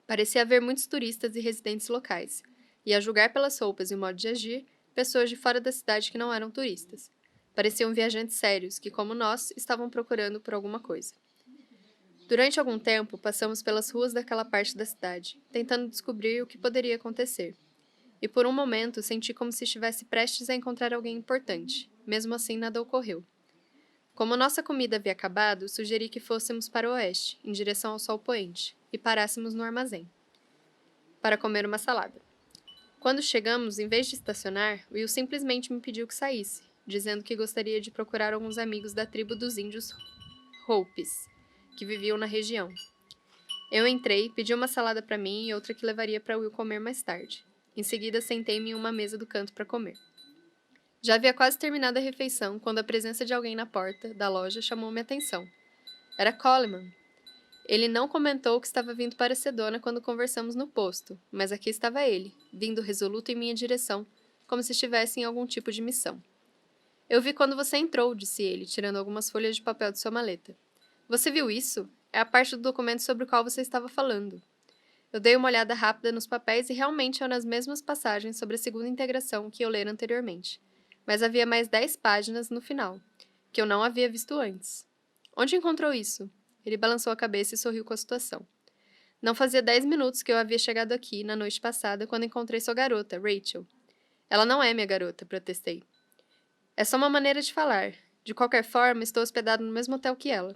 Parecia haver muitos turistas e residentes locais, e a julgar pelas roupas e o modo de agir, pessoas de fora da cidade que não eram turistas. Pareciam viajantes sérios que, como nós, estavam procurando por alguma coisa. Durante algum tempo, passamos pelas ruas daquela parte da cidade, tentando descobrir o que poderia acontecer. E por um momento senti como se estivesse prestes a encontrar alguém importante. Mesmo assim, nada ocorreu. Como nossa comida havia acabado, sugeri que fôssemos para o oeste, em direção ao sol poente, e parássemos no armazém para comer uma salada. Quando chegamos, em vez de estacionar, Will simplesmente me pediu que saísse, dizendo que gostaria de procurar alguns amigos da tribo dos índios Hopis, que viviam na região. Eu entrei, pedi uma salada para mim e outra que levaria para Will comer mais tarde. Em seguida, sentei-me em uma mesa do canto para comer. Já havia quase terminado a refeição quando a presença de alguém na porta da loja chamou minha atenção. Era Coleman. Ele não comentou que estava vindo para Sedona quando conversamos no posto, mas aqui estava ele, vindo resoluto em minha direção, como se estivesse em algum tipo de missão. Eu vi quando você entrou, disse ele, tirando algumas folhas de papel de sua maleta. Você viu isso? É a parte do documento sobre o qual você estava falando. Eu dei uma olhada rápida nos papéis e realmente eram as mesmas passagens sobre a segunda integração que eu lera anteriormente, mas havia mais 10 páginas no final, que eu não havia visto antes. Onde encontrou isso? Ele balançou a cabeça e sorriu com a situação. Não fazia 10 minutos que eu havia chegado aqui, na noite passada, quando encontrei sua garota, Rachel. Ela não é minha garota, protestei. É só uma maneira de falar. De qualquer forma, estou hospedado no mesmo hotel que ela.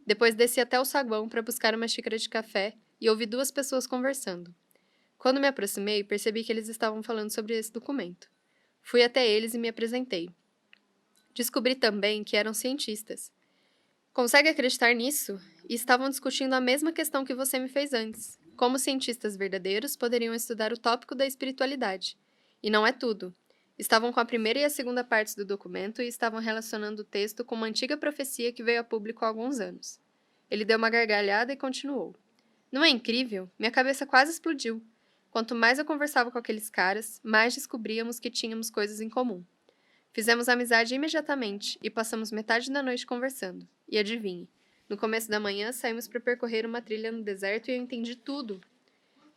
Depois desci até o saguão para buscar uma xícara de café e ouvi duas pessoas conversando. Quando me aproximei, percebi que eles estavam falando sobre esse documento. Fui até eles e me apresentei. Descobri também que eram cientistas. Consegue acreditar nisso? E estavam discutindo a mesma questão que você me fez antes. Como cientistas verdadeiros poderiam estudar o tópico da espiritualidade. E não é tudo. Estavam com a primeira e a segunda partes do documento e estavam relacionando o texto com uma antiga profecia que veio a público há alguns anos. Ele deu uma gargalhada e continuou. Não é incrível? Minha cabeça quase explodiu. Quanto mais eu conversava com aqueles caras, mais descobríamos que tínhamos coisas em comum. Fizemos amizade imediatamente e passamos metade da noite conversando. E adivinhe, no começo da manhã saímos para percorrer uma trilha no deserto e eu entendi tudo.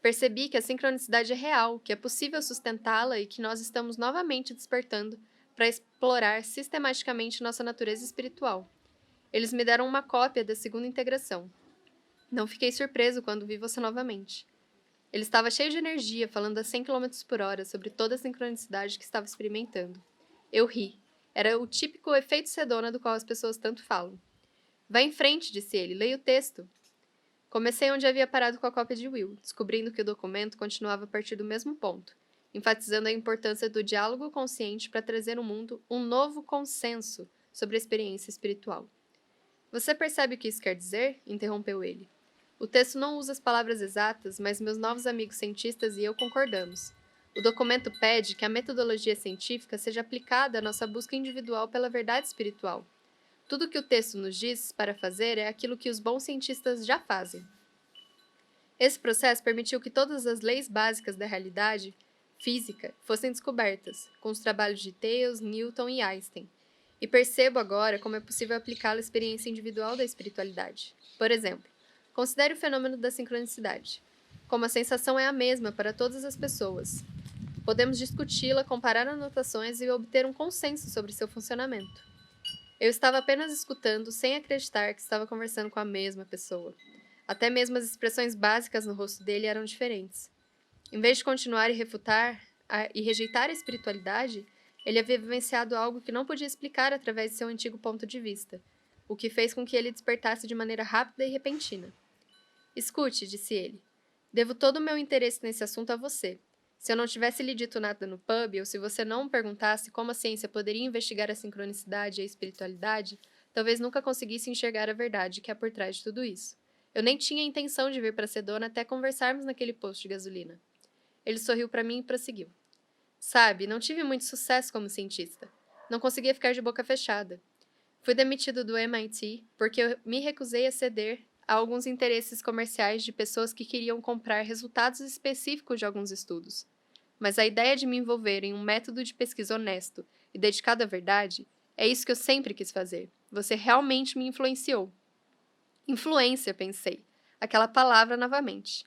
Percebi que a sincronicidade é real, que é possível sustentá-la e que nós estamos novamente despertando para explorar sistematicamente nossa natureza espiritual. Eles me deram uma cópia da segunda integração. Não fiquei surpreso quando vi você novamente. Ele estava cheio de energia, falando a 100 km/h sobre toda a sincronicidade que estava experimentando. Eu ri. Era o típico efeito Sedona do qual as pessoas tanto falam. Vá em frente, disse ele. Leia o texto. Comecei onde havia parado com a cópia de Will, descobrindo que o documento continuava a partir do mesmo ponto, enfatizando a importância do diálogo consciente para trazer ao mundo um novo consenso sobre a experiência espiritual. Você percebe o que isso quer dizer? Interrompeu ele. O texto não usa as palavras exatas, mas meus novos amigos cientistas e eu concordamos. O documento pede que a metodologia científica seja aplicada à nossa busca individual pela verdade espiritual. Tudo o que o texto nos diz para fazer é aquilo que os bons cientistas já fazem. Esse processo permitiu que todas as leis básicas da realidade física fossem descobertas, com os trabalhos de Thales, Newton e Einstein. E percebo agora como é possível aplicá-la à experiência individual da espiritualidade. Por exemplo, considere o fenômeno da sincronicidade. Como a sensação é a mesma para todas as pessoas, podemos discuti-la, comparar anotações e obter um consenso sobre seu funcionamento. Eu estava apenas escutando, sem acreditar que estava conversando com a mesma pessoa. Até mesmo as expressões básicas no rosto dele eram diferentes. Em vez de continuar e refutar e rejeitar a espiritualidade, ele havia vivenciado algo que não podia explicar através de seu antigo ponto de vista, o que fez com que ele despertasse de maneira rápida e repentina. Escute, disse ele. Devo todo o meu interesse nesse assunto a você. Se eu não tivesse lhe dito nada no pub, ou se você não me perguntasse como a ciência poderia investigar a sincronicidade e a espiritualidade, talvez nunca conseguisse enxergar a verdade que há por trás de tudo isso. Eu nem tinha a intenção de vir para Sedona até conversarmos naquele posto de gasolina. Ele sorriu para mim e prosseguiu. Sabe, não tive muito sucesso como cientista. Não conseguia ficar de boca fechada. Fui demitido do MIT porque eu me recusei a ceder a alguns interesses comerciais de pessoas que queriam comprar resultados específicos de alguns estudos. Mas a ideia de me envolver em um método de pesquisa honesto e dedicado à verdade é isso que eu sempre quis fazer. Você realmente me influenciou. Influência, pensei. Aquela palavra novamente.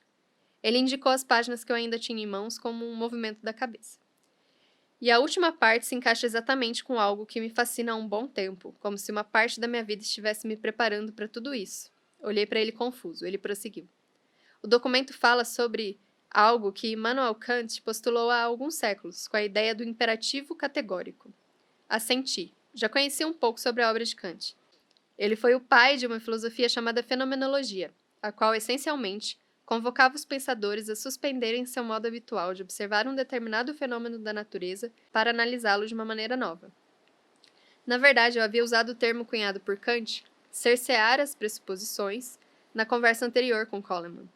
Ele indicou as páginas que eu ainda tinha em mãos como um movimento da cabeça. E a última parte se encaixa exatamente com algo que me fascina há um bom tempo, como se uma parte da minha vida estivesse me preparando para tudo isso. Olhei para ele confuso. Ele prosseguiu. O documento fala sobre algo que Immanuel Kant postulou há alguns séculos, com a ideia do imperativo categórico. Assenti. Já conheci um pouco sobre a obra de Kant. Ele foi o pai de uma filosofia chamada fenomenologia, a qual, essencialmente, convocava os pensadores a suspenderem seu modo habitual de observar um determinado fenômeno da natureza para analisá-lo de uma maneira nova. Na verdade, eu havia usado o termo cunhado por Kant, cercear as pressuposições, na conversa anterior com Coleman.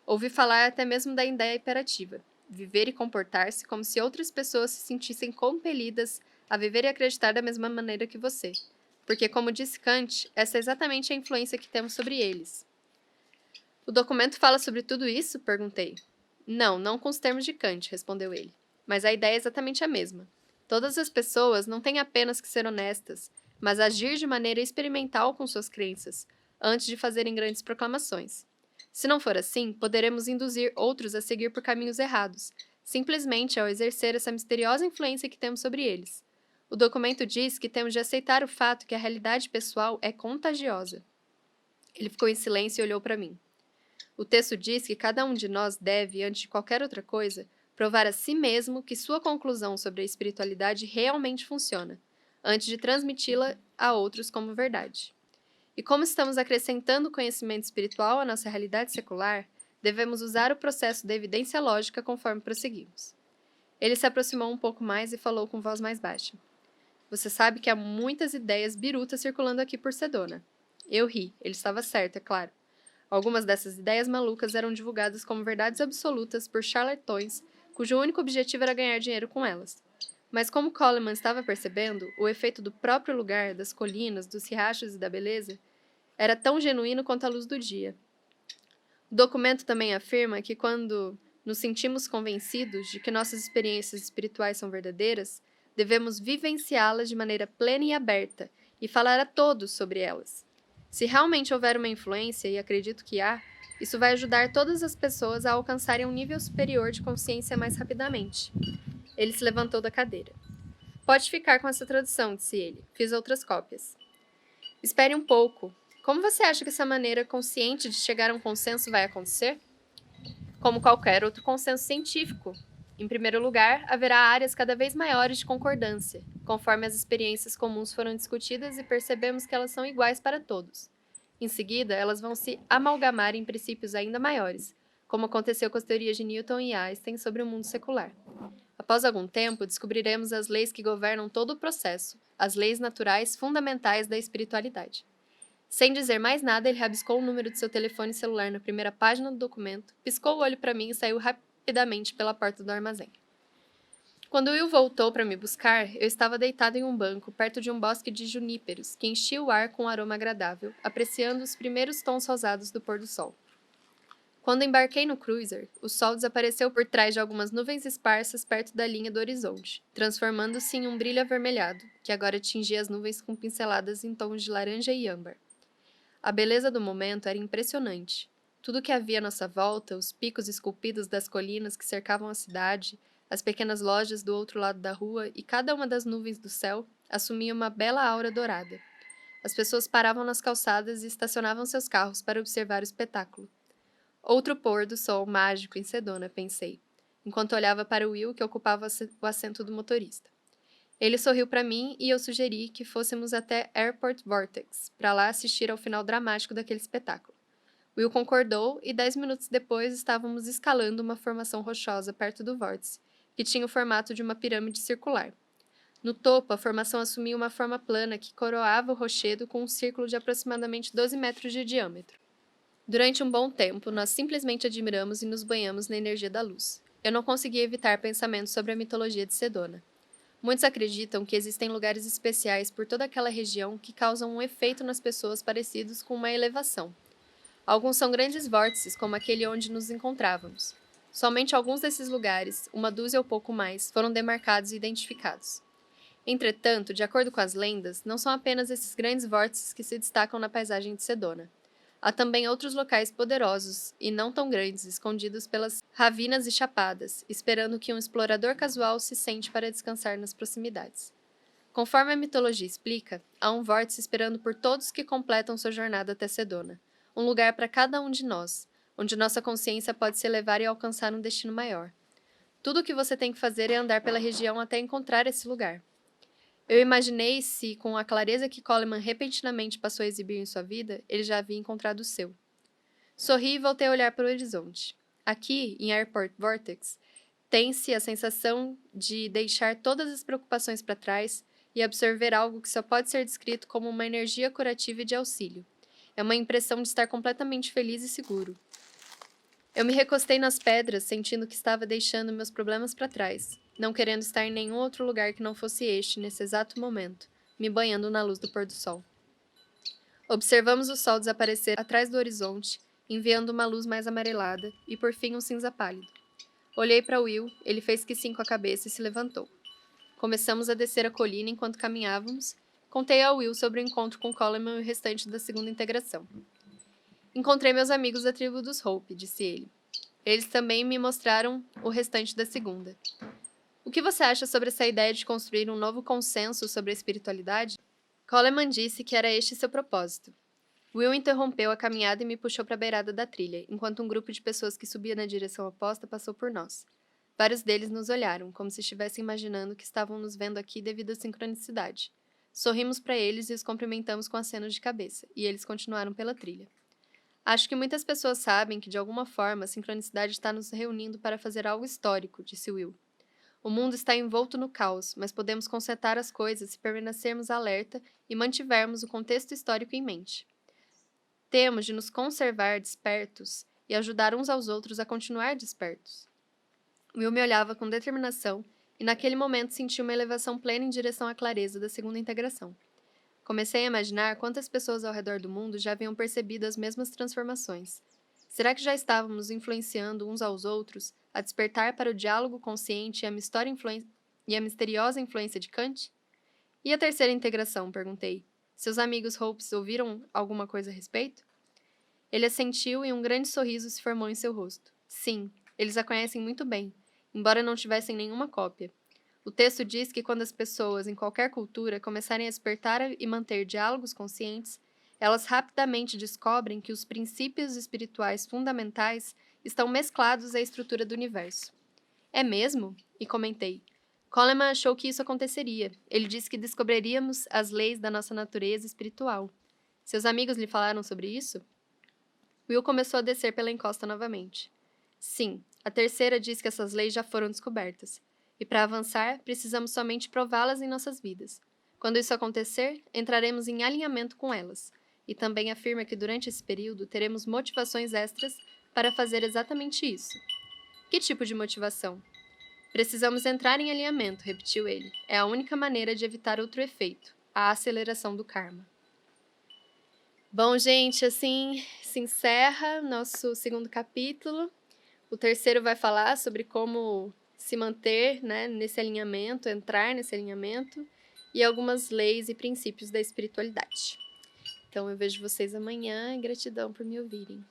Ouvi falar até mesmo da ideia imperativa, viver e comportar-se como se outras pessoas se sentissem compelidas a viver e acreditar da mesma maneira que você. Porque, como disse Kant, essa é exatamente a influência que temos sobre eles. O documento fala sobre tudo isso? Perguntei. Não com os termos de Kant, respondeu ele. Mas a ideia é exatamente a mesma. Todas as pessoas não têm apenas que ser honestas, mas agir de maneira experimental com suas crenças, antes de fazerem grandes proclamações. Se não for assim, poderemos induzir outros a seguir por caminhos errados, simplesmente ao exercer essa misteriosa influência que temos sobre eles. O documento diz que temos de aceitar o fato que a realidade pessoal é contagiosa. Ele ficou em silêncio e olhou para mim. O texto diz que cada um de nós deve, antes de qualquer outra coisa, provar a si mesmo que sua conclusão sobre a espiritualidade realmente funciona, antes de transmiti-la a outros como verdade. E como estamos acrescentando conhecimento espiritual à nossa realidade secular, devemos usar o processo da evidência lógica conforme prosseguimos. Ele se aproximou um pouco mais e falou com voz mais baixa. Você sabe que há muitas ideias birutas circulando aqui por Sedona. Eu ri. Ele estava certo, é claro. Algumas dessas ideias malucas eram divulgadas como verdades absolutas por charlatões, cujo único objetivo era ganhar dinheiro com elas. Mas como Coleman estava percebendo, o efeito do próprio lugar, das colinas, dos riachos e da beleza, era tão genuíno quanto a luz do dia. O documento também afirma que quando nos sentimos convencidos de que nossas experiências espirituais são verdadeiras, devemos vivenciá-las de maneira plena e aberta e falar a todos sobre elas. Se realmente houver uma influência, e acredito que há, isso vai ajudar todas as pessoas a alcançarem um nível superior de consciência mais rapidamente. Ele se levantou da cadeira. Pode ficar com essa tradução, disse ele. Fiz outras cópias. Espere um pouco. Como você acha que essa maneira consciente de chegar a um consenso vai acontecer? Como qualquer outro consenso científico. Em primeiro lugar, haverá áreas cada vez maiores de concordância, conforme as experiências comuns foram discutidas e percebemos que elas são iguais para todos. Em seguida, elas vão se amalgamar em princípios ainda maiores, como aconteceu com as teorias de Newton e Einstein sobre o mundo secular. Após algum tempo, descobriremos as leis que governam todo o processo, as leis naturais fundamentais da espiritualidade. Sem dizer mais nada, ele rabiscou o número de seu telefone celular na primeira página do documento, piscou o olho para mim e saiu rapidamente pela porta do armazém. Quando Will voltou para me buscar, eu estava deitado em um banco, perto de um bosque de juníperos, que enchia o ar com um aroma agradável, apreciando os primeiros tons rosados do pôr do sol. Quando embarquei no cruiser, o sol desapareceu por trás de algumas nuvens esparsas perto da linha do horizonte, transformando-se em um brilho avermelhado, que agora tingia as nuvens com pinceladas em tons de laranja e âmbar. A beleza do momento era impressionante. Tudo que havia à nossa volta, os picos esculpidos das colinas que cercavam a cidade, as pequenas lojas do outro lado da rua e cada uma das nuvens do céu assumia uma bela aura dourada. As pessoas paravam nas calçadas e estacionavam seus carros para observar o espetáculo. Outro pôr do sol mágico em Sedona, pensei, enquanto olhava para Will, que ocupava o assento do motorista. Ele sorriu para mim e eu sugeri que fôssemos até Airport Vortex, para lá assistir ao final dramático daquele espetáculo. Will concordou e 10 minutos depois estávamos escalando uma formação rochosa perto do vórtice, que tinha o formato de uma pirâmide circular. No topo, a formação assumia uma forma plana que coroava o rochedo com um círculo de aproximadamente 12 metros de diâmetro. Durante um bom tempo, nós simplesmente admiramos e nos banhamos na energia da luz. Eu não conseguia evitar pensamentos sobre a mitologia de Sedona. Muitos acreditam que existem lugares especiais por toda aquela região que causam um efeito nas pessoas parecidos com uma elevação. Alguns são grandes vórtices, como aquele onde nos encontrávamos. Somente alguns desses lugares, uma dúzia ou pouco mais, foram demarcados e identificados. Entretanto, de acordo com as lendas, não são apenas esses grandes vórtices que se destacam na paisagem de Sedona. Há também outros locais poderosos, e não tão grandes, escondidos pelas ravinas e chapadas, esperando que um explorador casual se sente para descansar nas proximidades. Conforme a mitologia explica, há um vórtice esperando por todos que completam sua jornada até Sedona, um lugar para cada um de nós, onde nossa consciência pode se elevar e alcançar um destino maior. Tudo o que você tem que fazer é andar pela região até encontrar esse lugar. Eu imaginei se, com a clareza que Coleman repentinamente passou a exibir em sua vida, ele já havia encontrado o seu. Sorri e voltei a olhar para o horizonte. Aqui, em Airport Vortex, tem-se a sensação de deixar todas as preocupações para trás e absorver algo que só pode ser descrito como uma energia curativa e de auxílio. É uma impressão de estar completamente feliz e seguro. Eu me recostei nas pedras, sentindo que estava deixando meus problemas para trás, não querendo estar em nenhum outro lugar que não fosse este, nesse exato momento, me banhando na luz do pôr do sol. Observamos o sol desaparecer atrás do horizonte, enviando uma luz mais amarelada e, por fim, um cinza pálido. Olhei para Will, ele fez que sim com a cabeça e se levantou. Começamos a descer a colina enquanto caminhávamos. Contei a Will sobre o encontro com Coleman e o restante da segunda integração. Encontrei meus amigos da tribo dos Hope, disse ele. Eles também me mostraram o restante da segunda. O que você acha sobre essa ideia de construir um novo consenso sobre a espiritualidade? Coleman disse que era este seu propósito. Will interrompeu a caminhada e me puxou para a beirada da trilha, enquanto um grupo de pessoas que subia na direção oposta passou por nós. Vários deles nos olharam, como se estivessem imaginando que estavam nos vendo aqui devido à sincronicidade. Sorrimos para eles e os cumprimentamos com acenos de cabeça, e eles continuaram pela trilha. Acho que muitas pessoas sabem que, de alguma forma, a sincronicidade está nos reunindo para fazer algo histórico, disse Will. O mundo está envolto no caos, mas podemos consertar as coisas se permanecermos alerta e mantivermos o contexto histórico em mente. Temos de nos conservar despertos e ajudar uns aos outros a continuar despertos. Will me olhava com determinação e naquele momento senti uma elevação plena em direção à clareza da segunda integração. Comecei a imaginar quantas pessoas ao redor do mundo já haviam percebido as mesmas transformações. Será que já estávamos influenciando uns aos outros a despertar para o diálogo consciente e a misteriosa influência de Kant? E a terceira integração? Perguntei. Seus amigos Hopes ouviram alguma coisa a respeito? Ele assentiu e um grande sorriso se formou em seu rosto. Sim, eles a conhecem muito bem, embora não tivessem nenhuma cópia. O texto diz que quando as pessoas, em qualquer cultura, começarem a despertar e manter diálogos conscientes, elas rapidamente descobrem que os princípios espirituais fundamentais estão mesclados à estrutura do universo. É mesmo? E comentei. Coleman achou que isso aconteceria. Ele disse que descobriríamos as leis da nossa natureza espiritual. Seus amigos lhe falaram sobre isso? Will começou a descer pela encosta novamente. Sim, a terceira diz que essas leis já foram descobertas. E para avançar, precisamos somente prová-las em nossas vidas. Quando isso acontecer, entraremos em alinhamento com elas. E também afirma que durante esse período teremos motivações extras para fazer exatamente isso. Que tipo de motivação? Precisamos entrar em alinhamento, repetiu ele. É a única maneira de evitar outro efeito, a aceleração do karma. Bom, gente, assim se encerra nosso segundo capítulo. O terceiro vai falar sobre como se manter, né, nesse alinhamento, entrar nesse alinhamento, e algumas leis e princípios da espiritualidade. Então, eu vejo vocês amanhã e gratidão por me ouvirem.